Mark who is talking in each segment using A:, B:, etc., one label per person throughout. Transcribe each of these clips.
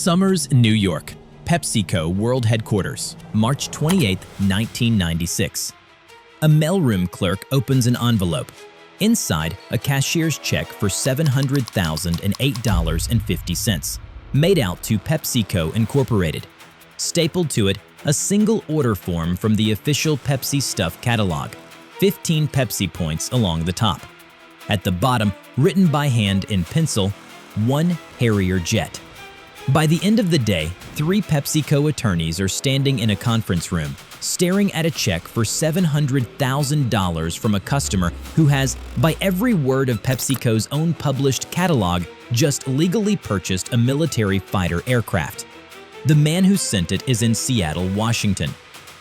A: Summers, New York. PepsiCo World Headquarters, March 28, 1996. A mailroom clerk opens an envelope. Inside, a cashier's check for $700,008.50, made out to PepsiCo Incorporated. Stapled to it, a single order form from the official Pepsi Stuff catalog, 15 Pepsi Points along the top. At the bottom, written by hand in pencil, 1 Harrier Jet. By the end of the day, 3 PepsiCo attorneys are standing in a conference room, staring at a check for $700,000 from a customer who has, by every word of PepsiCo's own published catalog, just legally purchased a military fighter aircraft. The man who sent it is in Seattle, Washington.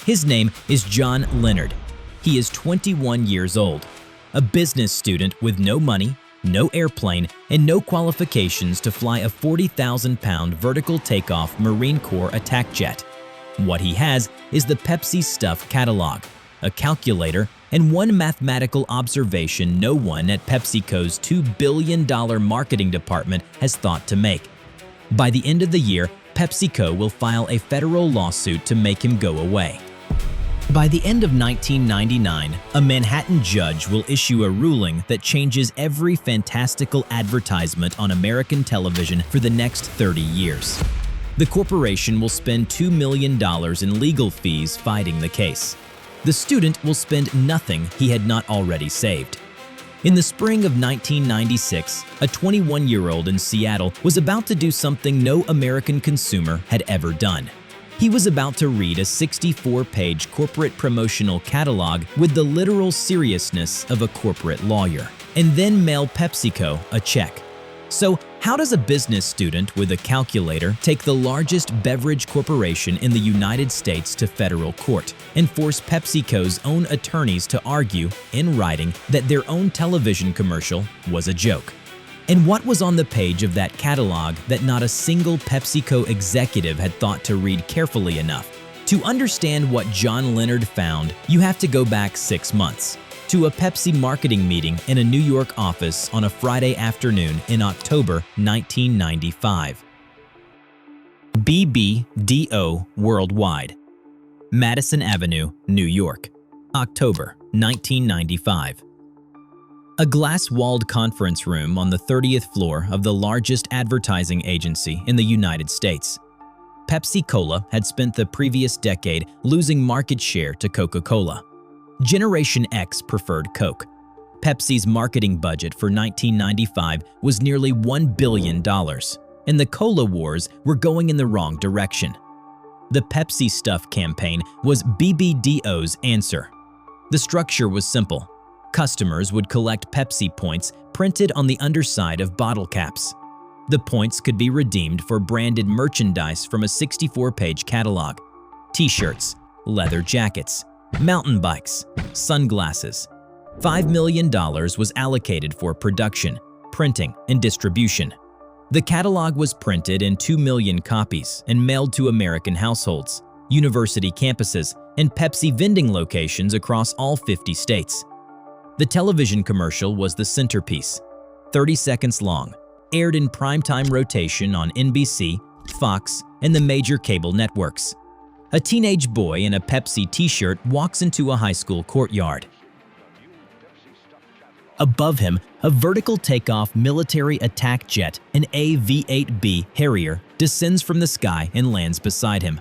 A: His name is John Leonard. He is 21 years old, a business student with no money, no airplane, and no qualifications to fly a 40,000-pound vertical takeoff Marine Corps attack jet. What he has is the Pepsi Stuff catalog, a calculator, and one mathematical observation no one at PepsiCo's $2 billion marketing department has thought to make. By the end of the year, PepsiCo will file a federal lawsuit to make him go away. By the end of 1999, a Manhattan judge will issue a ruling that changes every fantastical advertisement on American television for the next 30 years. The corporation will spend $2 million in legal fees fighting the case. The student will spend nothing he had not already saved. In the spring of 1996, a 21-year-old in Seattle was about to do something no American consumer had ever done. He was about to read a 64-page corporate promotional catalog with the literal seriousness of a corporate lawyer, and then mail PepsiCo a check. So, how does a business student with a calculator take the largest beverage corporation in the United States to federal court and force PepsiCo's own attorneys to argue, in writing, that their own television commercial was a joke? And what was on the page of that catalog that not a single PepsiCo executive had thought to read carefully enough? To understand what John Leonard found, you have to go back 6 months, to a Pepsi marketing meeting in a New York office on a Friday afternoon in October 1995. BBDO Worldwide, Madison Avenue, New York, October 1995. A glass-walled conference room on the 30th floor of the largest advertising agency in the United States. Pepsi-Cola had spent the previous decade losing market share to Coca-Cola. Generation X preferred Coke. Pepsi's marketing budget for 1995 was nearly $1 billion, and the Cola wars were going in the wrong direction. The Pepsi Stuff campaign was BBDO's answer. The structure was simple. Customers would collect Pepsi Points printed on the underside of bottle caps. The points could be redeemed for branded merchandise from a 64-page catalog: t-shirts, leather jackets, mountain bikes, sunglasses. $5 million was allocated for production, printing, and distribution. The catalog was printed in 2 million copies and mailed to American households, university campuses, and Pepsi vending locations across all 50 states. The television commercial was the centerpiece, 30 seconds long, aired in primetime rotation on NBC, Fox, and the major cable networks. A teenage boy in a Pepsi t-shirt walks into a high school courtyard. Above him, a vertical takeoff military attack jet, an AV-8B Harrier, descends from the sky and lands beside him.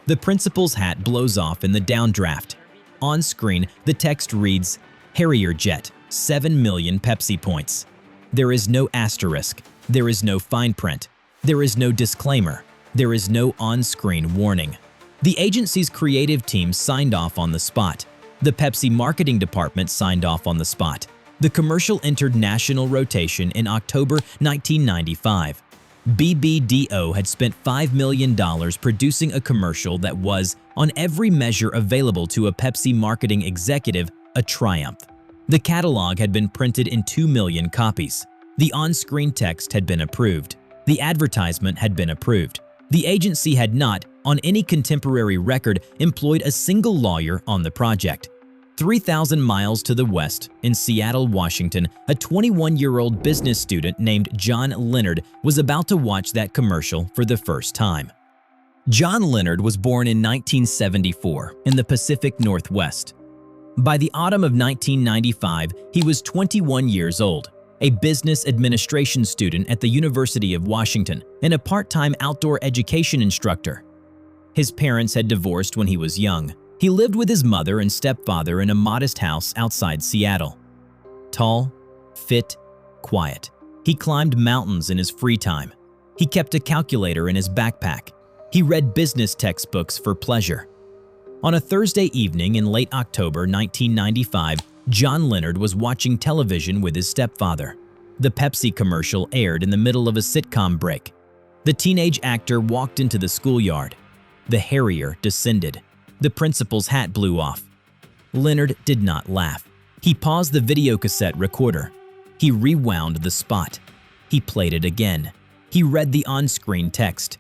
A: The principal's hat blows off in the downdraft. On screen, the text reads, "Harrier Jet, 7 million Pepsi Points." There is no asterisk. There is no fine print. There is no disclaimer. There is no on-screen warning. The agency's creative team signed off on the spot. The Pepsi marketing department signed off on the spot. The commercial entered national rotation in October 1995. BBDO had spent $5 million producing a commercial that was, on every measure available to a Pepsi marketing executive, a triumph. The catalog had been printed in 2 million copies. The on-screen text had been approved. The advertisement had been approved. The agency had not, on any contemporary record, employed a single lawyer on the project. 3,000 miles to the west, in Seattle, Washington, a 21-year-old business student named John Leonard was about to watch that commercial for the first time. John Leonard was born in 1974 in the Pacific Northwest. By the autumn of 1995, he was 21 years old, a business administration student at the University of Washington and a part-time outdoor education instructor. His parents had divorced when he was young. He lived with his mother and stepfather in a modest house outside Seattle. Tall, fit, quiet, he climbed mountains in his free time. He kept a calculator in his backpack. He read business textbooks for pleasure. On a Thursday evening in late October 1995, John Leonard was watching television with his stepfather. The Pepsi commercial aired in the middle of a sitcom break. The teenage actor walked into the schoolyard. The Harrier descended. The principal's hat blew off. Leonard did not laugh. He paused the videocassette recorder. He rewound the spot. He played it again. He read the on-screen text.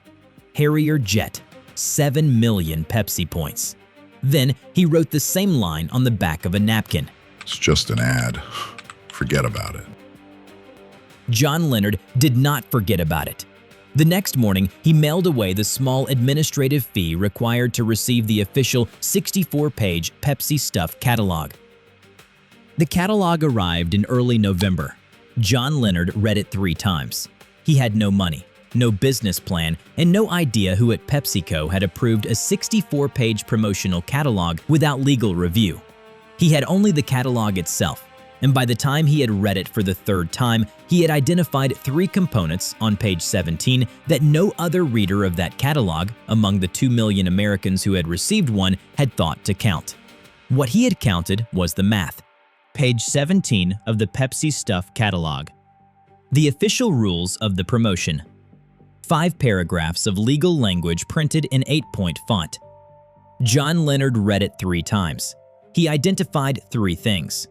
A: Harrier Jet, 7 million Pepsi Points. Then he wrote the same line on the back of a napkin.
B: It's just an ad. Forget about it.
A: John Leonard did not forget about it. The next morning, he mailed away the small administrative fee required to receive the official 64-page Pepsi Stuff catalog. The catalog arrived in early November. John Leonard read it 3 times. He had no money, no business plan, and no idea who at PepsiCo had approved a 64-page promotional catalog without legal review. He had only the catalog itself, and by the time he had read it for the 3rd time, he had identified 3 components on page 17 that no other reader of that catalog, among the 2 million Americans who had received one, had thought to count. What he had counted was the math. Page 17 of the Pepsi Stuff catalog. The official rules of the promotion. 5 paragraphs of legal language printed in 8-point font. John Leonard read it 3 times. He identified 3 things.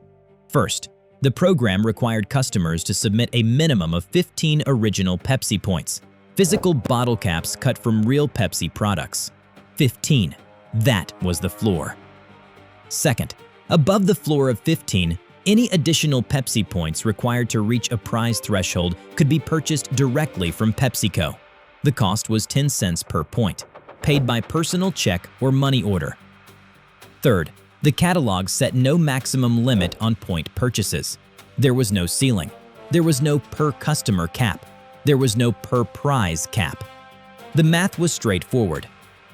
A: First, the program required customers to submit a minimum of 15 original Pepsi Points, physical bottle caps cut from real Pepsi products. 15. That was the floor. Second, above the floor of 15, any additional Pepsi Points required to reach a prize threshold could be purchased directly from PepsiCo. The cost was 10 cents per point, paid by personal check or money order. Third, the catalog set no maximum limit on point purchases. There was no ceiling. There was no per customer cap. There was no per prize cap. The math was straightforward.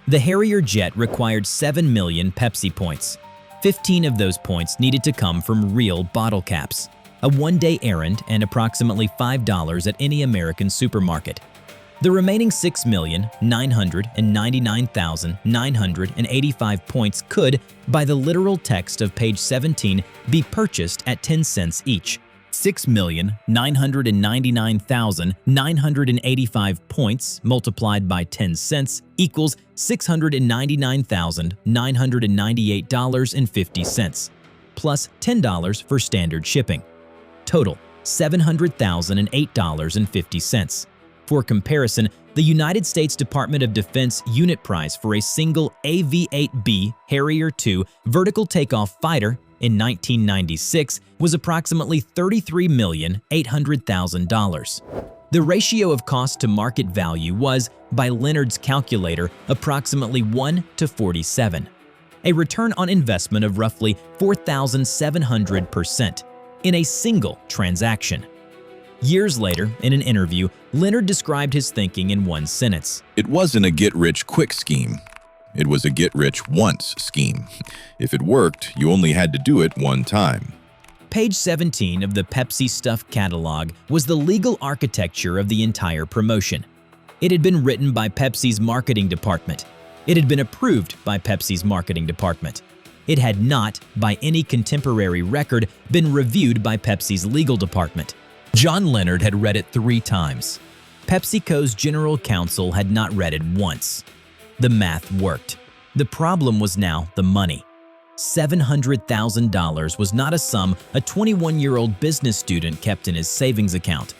A: The Harrier Jet required 7 million Pepsi Points. 15 of those points needed to come from real bottle caps, a one-day errand and approximately $5 at any American supermarket. The remaining 6,999,985 points could, by the literal text of page 17, be purchased at 10 cents each. 6,999,985 points multiplied by 10 cents equals $699,998.50, plus $10 for standard shipping. Total, $700,008.50. For comparison, the United States Department of Defense unit price for a single AV-8B Harrier II vertical takeoff fighter in 1996 was approximately $33,800,000. The ratio of cost to market value was, by Leonard's calculator, approximately 1 to 47, a return on investment of roughly 4,700% in a single transaction. Years later, in an interview, Leonard described his thinking in one sentence.
B: It wasn't a get-rich-quick scheme. It was a get-rich-once scheme. If it worked, you only had to do it one time.
A: Page 17 of the Pepsi Stuff catalog was the legal architecture of the entire promotion. It had been written by Pepsi's marketing department. It had been approved by Pepsi's marketing department. It had not, by any contemporary record, been reviewed by Pepsi's legal department. John Leonard had read it 3 times. PepsiCo's general counsel had not read it once. The math worked. The problem was now the money. $700,000 was not a sum a 21-year-old business student kept in his savings account.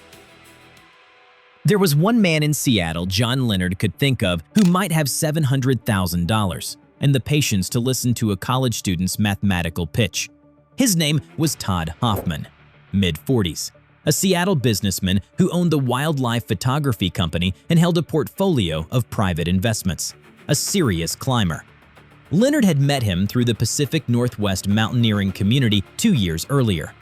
A: There was one man in Seattle John Leonard could think of who might have $700,000, and the patience to listen to a college student's mathematical pitch. His name was Todd Hoffman, mid-40s, a Seattle businessman who owned the wildlife photography company and held a portfolio of private investments, a serious climber. Leonard had met him through the Pacific Northwest mountaineering community 2 years earlier.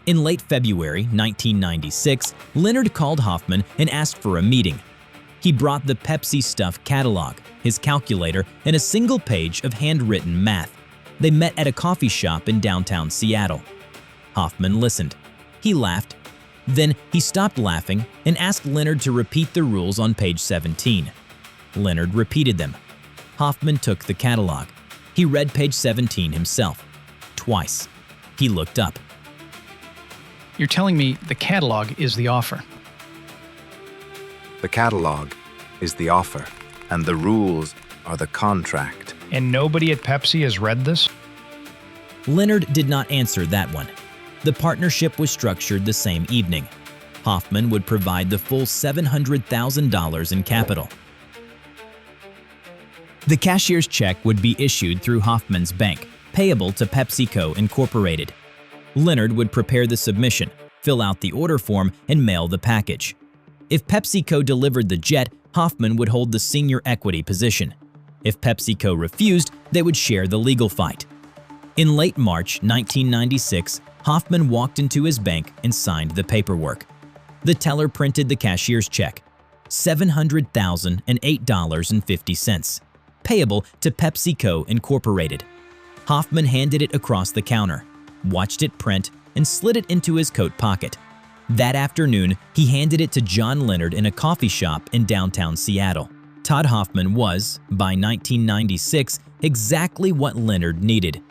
A: In late February 1996, Leonard called Hoffman and asked for a meeting. He brought the Pepsi Stuff catalog, his calculator, and a single page of handwritten math. They met at a coffee shop in downtown Seattle. Hoffman listened. He laughed. Then he stopped laughing and asked Leonard to repeat the rules on page 17. Leonard repeated them. Hoffman took the catalog. He read page 17 himself. Twice. He looked up.
C: You're telling me the catalog is the offer?
D: The catalog is the offer, and the rules are the contract.
C: And nobody at Pepsi has read this?
A: Leonard did not answer that one. The partnership was structured the same evening. Hoffman would provide the full $700,000 in capital. The cashier's check would be issued through Hoffman's bank, payable to PepsiCo Incorporated. Leonard would prepare the submission, fill out the order form, and mail the package. If PepsiCo delivered the jet, Hoffman would hold the senior equity position. If PepsiCo refused, they would share the legal fight. In late March 1996, Hoffman walked into his bank and signed the paperwork. The teller printed the cashier's check, $700,008.50, payable to PepsiCo Incorporated. Hoffman handed it across the counter, watched it print, and slid it into his coat pocket. That afternoon, he handed it to John Leonard in a coffee shop in downtown Seattle. Todd Hoffman was, by 1996, exactly what Leonard needed.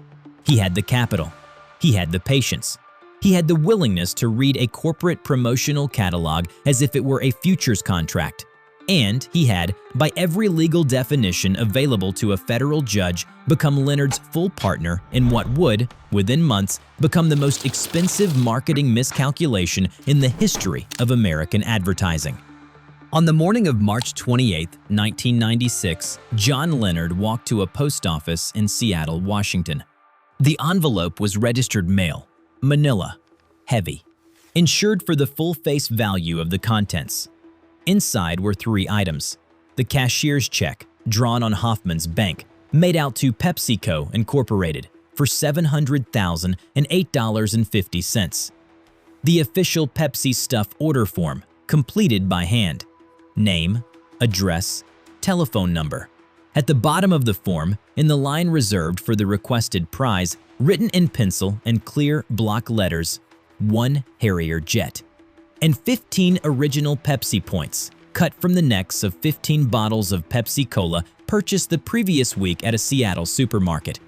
A: He had the capital. He had the patience. He had the willingness to read a corporate promotional catalog as if it were a futures contract. And he had, by every legal definition available to a federal judge, become Leonard's full partner in what would, within months, become the most expensive marketing miscalculation in the history of American advertising. On the morning of March 28, 1996, John Leonard walked to a post office in Seattle, Washington. The envelope was registered mail, manila, heavy, insured for the full face value of the contents. Inside were 3 items: the cashier's check, drawn on Hoffman's bank, made out to PepsiCo Incorporated for $700,008.50. The official Pepsi Stuff order form, completed by hand. Name, address, telephone number. At the bottom of the form, in the line reserved for the requested prize, written in pencil and clear block letters, 1 Harrier Jet. And 15 original Pepsi Points, cut from the necks of 15 bottles of Pepsi Cola purchased the previous week at a Seattle supermarket.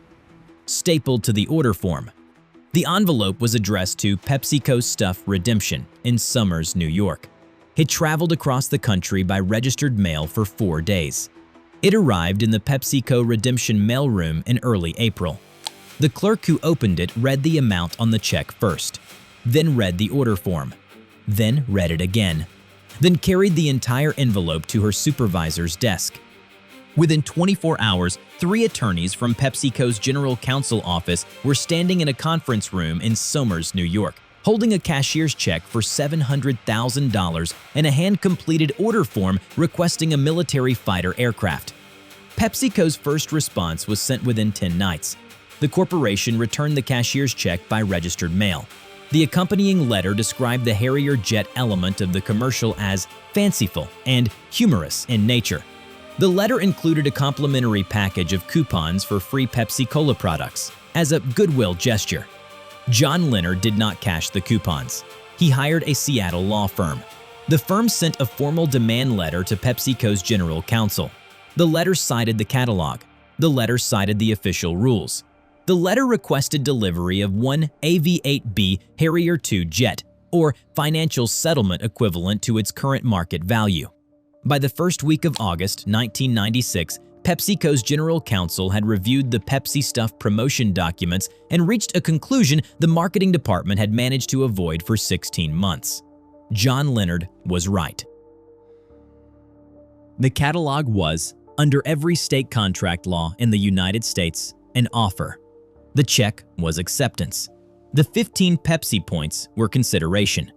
A: Stapled to the order form. The envelope was addressed to PepsiCo Stuff Redemption in Somers, New York. It traveled across the country by registered mail for 4 days. It arrived in the PepsiCo Redemption mailroom in early April. The clerk who opened it read the amount on the check first, then read the order form, then read it again, then carried the entire envelope to her supervisor's desk. Within 24 hours, 3 attorneys from PepsiCo's General Counsel office were standing in a conference room in Somers, New York, holding a cashier's check for $700,000 and a hand-completed order form requesting a military fighter aircraft. PepsiCo's first response was sent within 10 nights. The corporation returned the cashier's check by registered mail. The accompanying letter described the Harrier Jet element of the commercial as fanciful and humorous in nature. The letter included a complimentary package of coupons for free Pepsi Cola products as a goodwill gesture. John Leonard did not cash the coupons. He hired a Seattle law firm. The firm sent a formal demand letter to PepsiCo's General Counsel. The letter cited the catalog. The letter cited the official rules. The letter requested delivery of 1 AV-8B Harrier II jet, or financial settlement equivalent to its current market value. By the first week of August 1996, PepsiCo's General Counsel had reviewed the Pepsi Stuff promotion documents and reached a conclusion the marketing department had managed to avoid for 16 months. John Leonard was right. The catalog was, Under every state contract law in the United States, an offer. The check was acceptance. The 15 Pepsi points were consideration.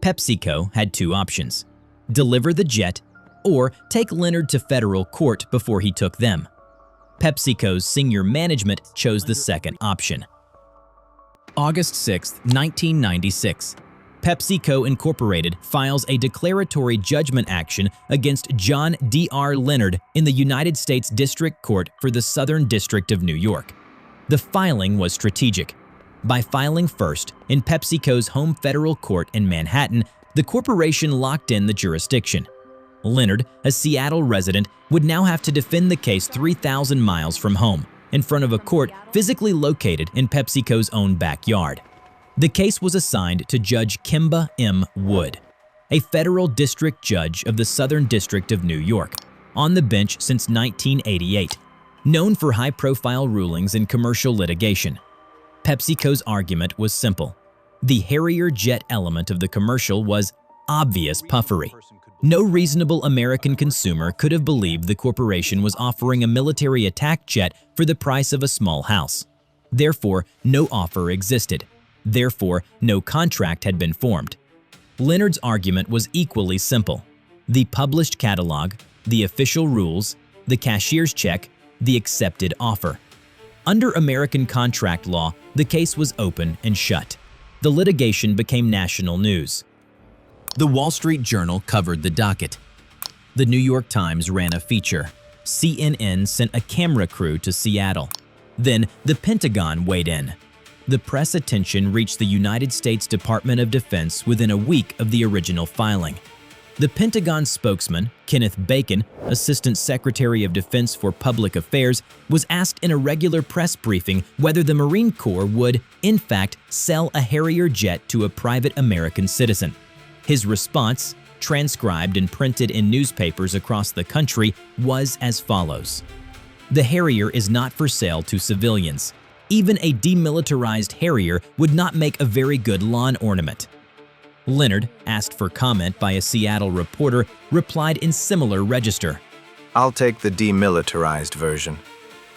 A: PepsiCo had two options: deliver the jet or take Leonard to federal court before he took them. PepsiCo's senior management chose the second option. August 6, 1996. PepsiCo Incorporated files a declaratory judgment action against John D.R. Leonard in the United States District Court for the Southern District of New York. The filing was strategic. By filing first in PepsiCo's home federal court in Manhattan, the corporation locked in the jurisdiction. Leonard, a Seattle resident, would now have to defend the case 3,000 miles from home, in front of a court physically located in PepsiCo's own backyard. The case was assigned to Judge Kimba M. Wood, a federal district judge of the Southern District of New York, on the bench since 1988, known for high-profile rulings in commercial litigation. PepsiCo's argument was simple. The Harrier Jet element of the commercial was obvious puffery. No reasonable American consumer could have believed the corporation was offering a military attack jet for the price of a small house. Therefore, no offer existed. Therefore, no contract had been formed. Leonard's argument was equally simple. The published catalog, the official rules, the cashier's check, the accepted offer. Under American contract law, the case was open and shut. The litigation became national news. The Wall Street Journal covered the docket. The New York Times ran a feature. CNN sent a camera crew to Seattle. Then the Pentagon weighed in. The press attention reached the United States Department of Defense within a week of the original filing. The Pentagon spokesman, Kenneth Bacon, Assistant Secretary of Defense for Public Affairs, was asked in a regular press briefing whether the Marine Corps would, in fact, sell a Harrier jet to a private American citizen. His response, transcribed and printed in newspapers across the country, was as follows: "The Harrier is not for sale to civilians. Even a demilitarized Harrier would not make a very good lawn ornament." Leonard, asked for comment by a Seattle reporter, replied in similar register.
D: I'll take the demilitarized version.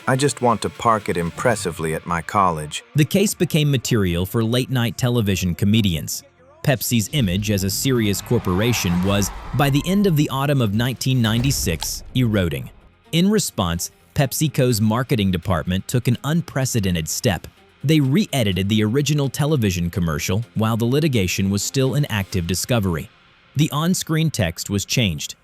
D: I just want to park it impressively at my college.
A: The case became material for late-night television comedians. Pepsi's image as a serious corporation was, by the end of the autumn of 1996, eroding. In response, PepsiCo's marketing department took an unprecedented step. They re-edited the original television commercial while the litigation was still in active discovery. The on-screen text was changed.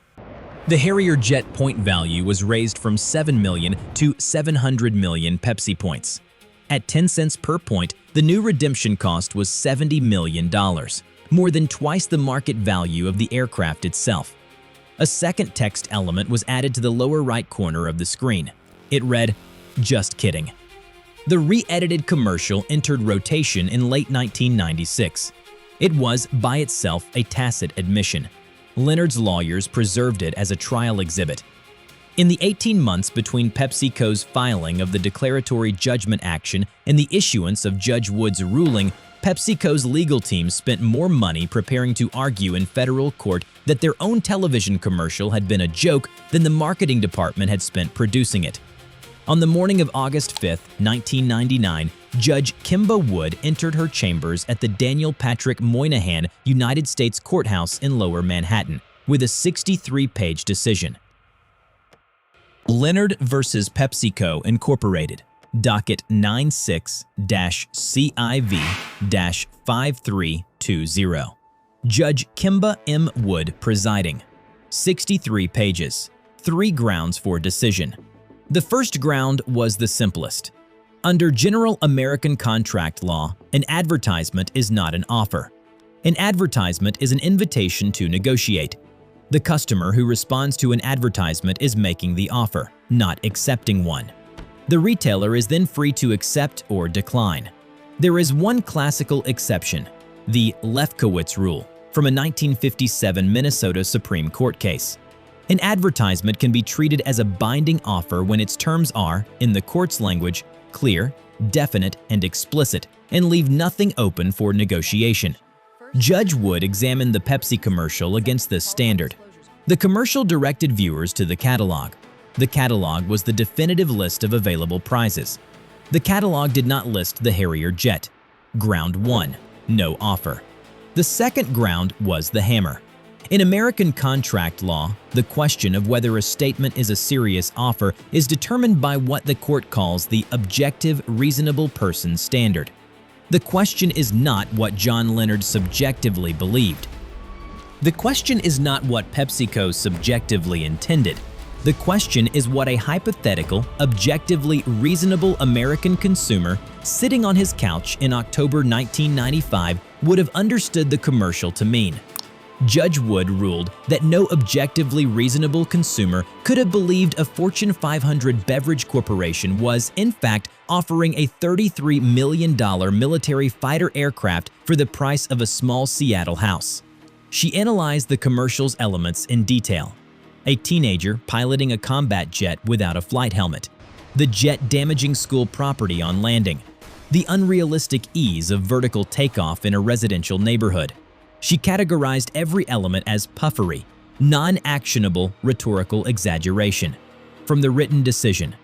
A: The Harrier Jet point value was raised from 7 million to 700 million Pepsi points. At 10 cents per point, the new redemption cost was $70 million, more than twice the market value of the aircraft itself. A second text element was added to the lower right corner of the screen. It read, "Just kidding." The re-edited commercial entered rotation in late 1996. It was, by itself, a tacit admission. Leonard's lawyers preserved it as a trial exhibit. In the 18 months between PepsiCo's filing of the declaratory judgment action and the issuance of Judge Wood's ruling, PepsiCo's legal team spent more money preparing to argue in federal court that their own television commercial had been a joke than the marketing department had spent producing it. On the morning of August 5, 1999, Judge Kimba Wood entered her chambers at the Daniel Patrick Moynihan United States Courthouse in Lower Manhattan with a 63-page decision. Leonard versus PepsiCo Incorporated, docket 96-CIV-5320. Judge Kimba M. Wood presiding. 63 pages. 3 grounds for decision. The first ground was the simplest. Under general American contract law, an advertisement is not an offer. An advertisement is an invitation to negotiate. The customer who responds to an advertisement is making the offer, not accepting one. The retailer is then free to accept or decline. There is one classical exception, the Lefkowitz Rule, from a 1957 Minnesota Supreme Court case. An advertisement can be treated as a binding offer when its terms are, in the court's language, clear, definite, and explicit, and leave nothing open for negotiation. Judge Wood examined the Pepsi commercial against this standard. The commercial directed viewers to the catalog. The catalog was the definitive list of available prizes. The catalog did not list the Harrier Jet. Ground 1. No offer. The second ground was the hammer. In American contract law, the question of whether a statement is a serious offer is determined by what the court calls the objective reasonable person standard. The question is not what John Leonard subjectively believed. The question is not what PepsiCo subjectively intended. The question is what a hypothetical, objectively reasonable American consumer sitting on his couch in October 1995 would have understood the commercial to mean. Judge Wood ruled that no objectively reasonable consumer could have believed a Fortune 500 beverage corporation was, in fact, offering a $33 million military fighter aircraft for the price of a small Seattle house. She analyzed the commercial's elements in detail. A teenager piloting a combat jet without a flight helmet, the jet damaging school property on landing, the unrealistic ease of vertical takeoff in a residential neighborhood. She categorized every element as puffery, non-actionable rhetorical exaggeration. From the written decision,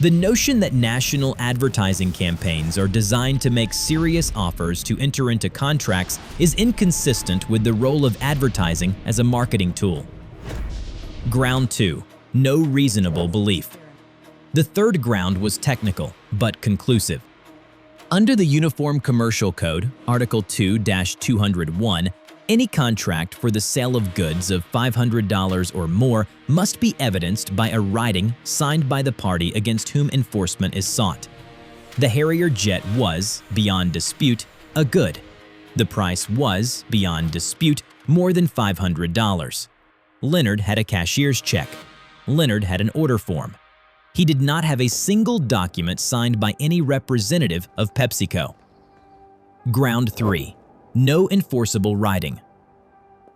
A: the notion that national advertising campaigns are designed to make serious offers to enter into contracts is inconsistent with the role of advertising as a marketing tool. Ground 2. No reasonable belief. The third ground was technical, but conclusive. Under the Uniform Commercial Code, Article 2-201, any contract for the sale of goods of $500 or more must be evidenced by a writing signed by the party against whom enforcement is sought. The Harrier Jet was, beyond dispute, a good. The price was, beyond dispute, more than $500. Leonard had a cashier's check. Leonard had an order form. He did not have a single document signed by any representative of PepsiCo. Ground 3. No enforceable writing.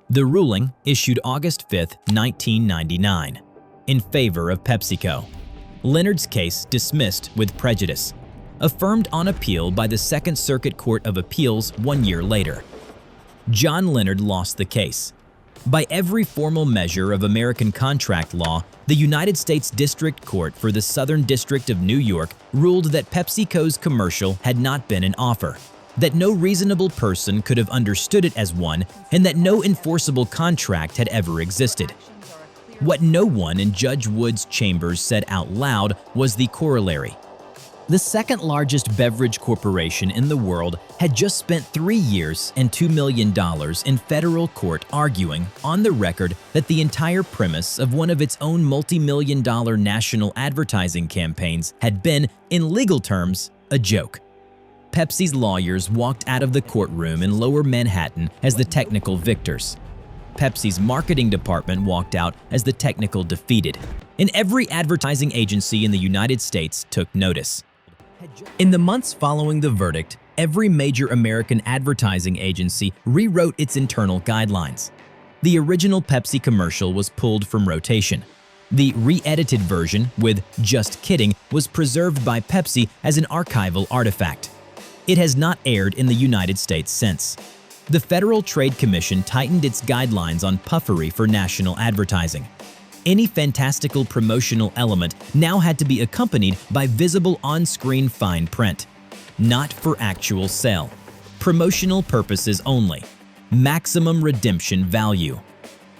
A: The ruling, issued August 5, 1999, in favor of PepsiCo. Leonard's case dismissed with prejudice, affirmed on appeal by the Second Circuit Court of Appeals 1 year later. John Leonard lost the case. By every formal measure of American contract law, the United States District Court for the Southern District of New York ruled that PepsiCo's commercial had not been an offer, that no reasonable person could have understood it as one, and that no enforceable contract had ever existed. What no one in Judge Wood's chambers said out loud was the corollary. The second largest beverage corporation in the world had just spent 3 years and $2 million in federal court arguing on the record that the entire premise of one of its own multi-million-dollar national advertising campaigns had been, in legal terms, a joke. Pepsi's lawyers walked out of the courtroom in Lower Manhattan as the technical victors. Pepsi's marketing department walked out as the technical defeated, and every advertising agency in the United States took notice. In the months following the verdict, every major American advertising agency rewrote its internal guidelines. The original Pepsi commercial was pulled from rotation. The re-edited version, with "Just Kidding," was preserved by Pepsi as an archival artifact. It has not aired in the United States since. The Federal Trade Commission tightened its guidelines on puffery for national advertising. Any fantastical promotional element now had to be accompanied by visible on-screen fine print. Not for actual sale. Promotional purposes only. Maximum redemption value.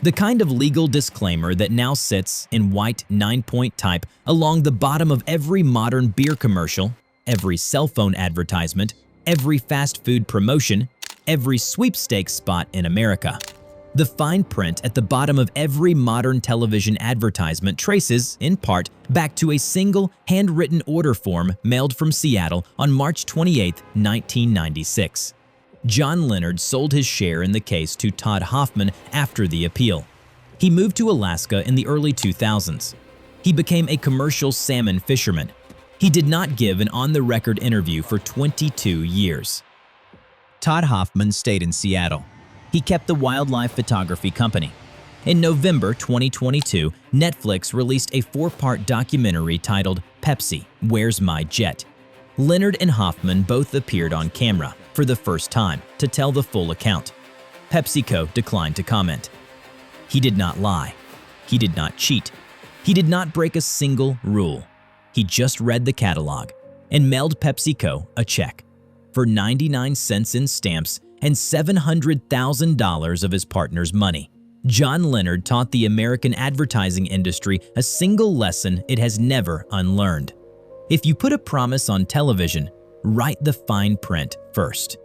A: The kind of legal disclaimer that now sits in white 9-point type along the bottom of every modern beer commercial, every cell phone advertisement, every fast food promotion, every sweepstakes spot in America. The fine print at the bottom of every modern television advertisement traces, in part, back to a single handwritten order form mailed from Seattle on March 28, 1996. John Leonard sold his share in the case to Todd Hoffman after the appeal. He moved to Alaska in the early 2000s. He became a commercial salmon fisherman. He did not give an on-the-record interview for 22 years. Todd Hoffman stayed in Seattle. He kept the wildlife photography company. In November 2022, Netflix released a 4-part documentary titled Pepsi, Where's My Jet? Leonard and Hoffman both appeared on camera for the first time to tell the full account. PepsiCo declined to comment. He did not lie. He did not cheat. He did not break a single rule. He just read the catalog and mailed PepsiCo a check for 99 cents in stamps and $700,000 of his partner's money. John Leonard taught the American advertising industry a single lesson it has never unlearned. If you put a promise on television, write the fine print first.